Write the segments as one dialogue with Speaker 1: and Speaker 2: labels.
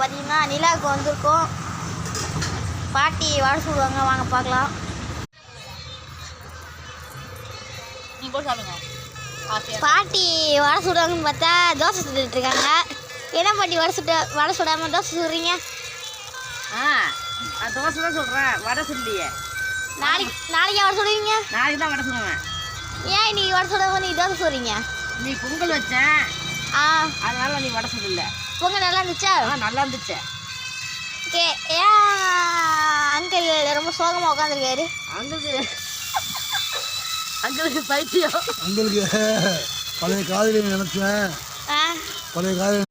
Speaker 1: பார்த்தீங்கன்னா நிலாவுக்கு வந்திருக்கோம். பாட்டி வடை சுடுவாங்க, வாங்க பார்க்கலாம். பாட்டி வடை சுடுவாங்கன்னு பார்த்தா தோசை சுட்டுட்டு இருக்காங்க. என்ன பாட்டி வடை சுடாமல் தோசை சுடுறீங்க?
Speaker 2: தோசை தான் சொல்கிறேன், வடை சுடலையே.
Speaker 1: நாளைக்கு வடை சுடுவீங்க?
Speaker 2: நாளைக்கு தான் வடை சுடுவேன்.
Speaker 1: ஏன் இன்னைக்கு வடை சுடாமல் நீ தோசை சுடுறீங்க?
Speaker 2: நீ பொங்கல் வச்சேன், அதனால நீ வடை சுடல.
Speaker 1: பொங்கல் நல்லா இருந்துச்சா?
Speaker 2: நல்லா இருந்துச்சு.
Speaker 1: ஓகே. ஏன் அங்கிள் ரொம்ப சோகமாக உட்காந்துருக்காரு?
Speaker 2: அங்களுக்கு பைத்தியம்.
Speaker 3: அங்களுக்கு பழைய காதலி நினைச்சேன். பழைய காதலி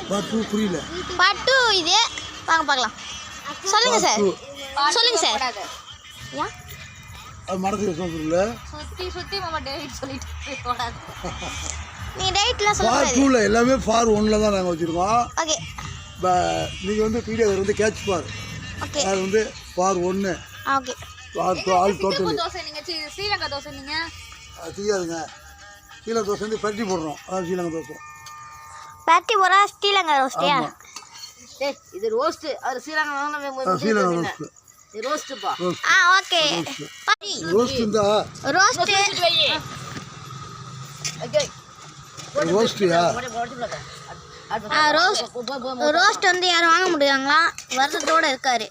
Speaker 3: பாட்டு புரியல.
Speaker 1: பாட்டு இது வாங்க பார்க்கலாம். சொல்லுங்க சார், சொல்லுங்க சார். ஏன்
Speaker 3: அது மனசுக்கு சொல்ல
Speaker 1: சுற்றி மாமா டேட் சொல்லிட்டு போடாது. நீங்கள் டேட்லாம் சொல்ல
Speaker 3: ஃபார் 2ல எல்லாமே ஃபார் 1ல தான் நாங்கள் வச்சுருக்கோம்.
Speaker 1: ஓகே.
Speaker 3: நீங்கள் வந்து வீடியோவில் வந்து கேட்ச் ஃபார்.
Speaker 1: ஓகே.
Speaker 3: அது வந்து for 1.
Speaker 1: Okay.
Speaker 3: All total
Speaker 1: dosa நீங்கள் ஸ்ரீலங்கா தோசை நீங்கள்
Speaker 3: அது தெரியாதுங்க. ஸ்ரீலங்கா தோசை வந்து பரட்டி போடுறோம். அதான் ஸ்ரீலங்கா தோசை.
Speaker 1: பரட்டி போடுறா ஸ்ரீலங்கா ரோஸ்டியா?
Speaker 2: இது ரோஸ்ட். அது ஸ்ரீலங்கா
Speaker 3: ஸ்ரீலங்கா ரோஸ்ட்.
Speaker 2: இது ரோஸ்ட்ப்பா.
Speaker 1: ஓகே.
Speaker 3: ரோஸ்ட் இருந்தா
Speaker 1: ரோஸ்ட்
Speaker 2: ஓகே.
Speaker 3: ரோஸ்ட்யா?
Speaker 1: ரோஸ்ட் வந்து யாரும் வாங்க முடியாங்களா? வருஷத்தோட இருக்காரு,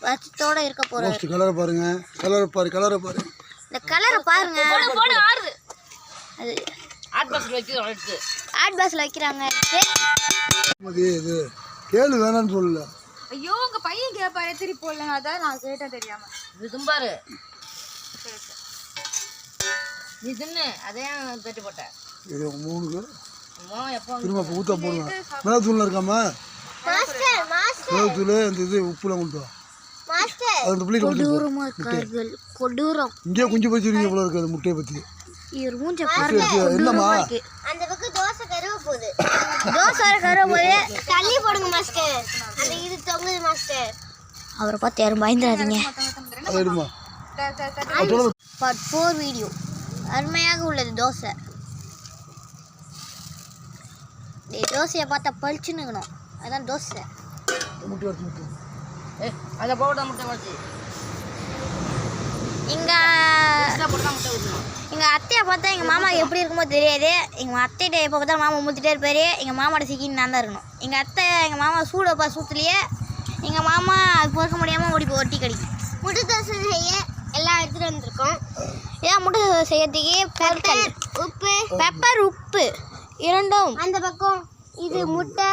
Speaker 1: வருஷத்தோட இருக்க போறாரு.
Speaker 3: ரோஸ்ட் கலரை பாருங்க, கலரை பாரு.
Speaker 1: இந்த கலரை பாருங்க. அது
Speaker 2: ஆட் பாக்ஸ்ல வைக்கிறோம்.
Speaker 1: ஆட் பாக்ஸ்ல வைக்கிறாங்க.
Speaker 3: இது கேளு வேணான்னு சொல்லல.
Speaker 1: ஐயோ உங்க பையன் கேப்பாரு திருப்பி போடல, அதான் நான் கேட்டேன் தெரியாம.
Speaker 2: இது தும்பாரு. நீ தின்னு அதே தட்டி போட்டேன்.
Speaker 3: இது 3க்கு
Speaker 2: எப்போ
Speaker 3: திரும்ப ஊற்ற போடுங்க. மிளகுத்தூள் இருக்காமா? மிளகுத்தூள் அந்த இது உப்புலாம் கொண்டு வா. அது
Speaker 1: கொடூரம்.
Speaker 3: இங்கே குஞ்சு பறிச்சிருக்கீங்க போல இருக்கு. அது முட்டையை பற்றி
Speaker 1: என்னம்மா? அந்த பக்கம் தோசை கருவ போகுது. தோசை கருவ போகுது. தள்ளி போடுங்க மாஸ்டர். அந்த இது தொங்குது மாஸ்டர். அவரை பார்த்து யாரும் பயந்துடாதீங்க.
Speaker 3: அதுமா
Speaker 1: பார்ட் 4 வீடியோ. அருமையாக உள்ளது தோசை. தோசையை பார்த்தா பழிச்சுன்னுக்கணும். அதான் தோசை.
Speaker 3: முட்டை வச்சு
Speaker 2: அந்த பவுடர் முட்டை வச்சு
Speaker 1: எங்கள் அத்தையை பார்த்தா எங்கள் மாமா எப்படி இருக்குமோ தெரியாது. எங்கள் அத்தைகிட்ட எப்போ பார்த்தா மாமா ஊற்றிட்டே இருப்பார். எங்கள் மாமாவோட சிக்கின்னு நான் தான் இருக்கணும். எங்கள் அத்தை எங்கள் மாமா சூடு வைப்பா சூத்துலேயே. எங்கள் மாமா பொறுக்க முடியாமல் ஒட்டி கடிக்கும். முட்டை தோசை செய்ய எல்லாம் எடுத்துகிட்டு வந்திருக்கோம். ஏன் முட்டை தோசை செய்யறதுக்கு பெப்பர் உப்பு இரண்டும். அந்த பக்கம் இது முட்டை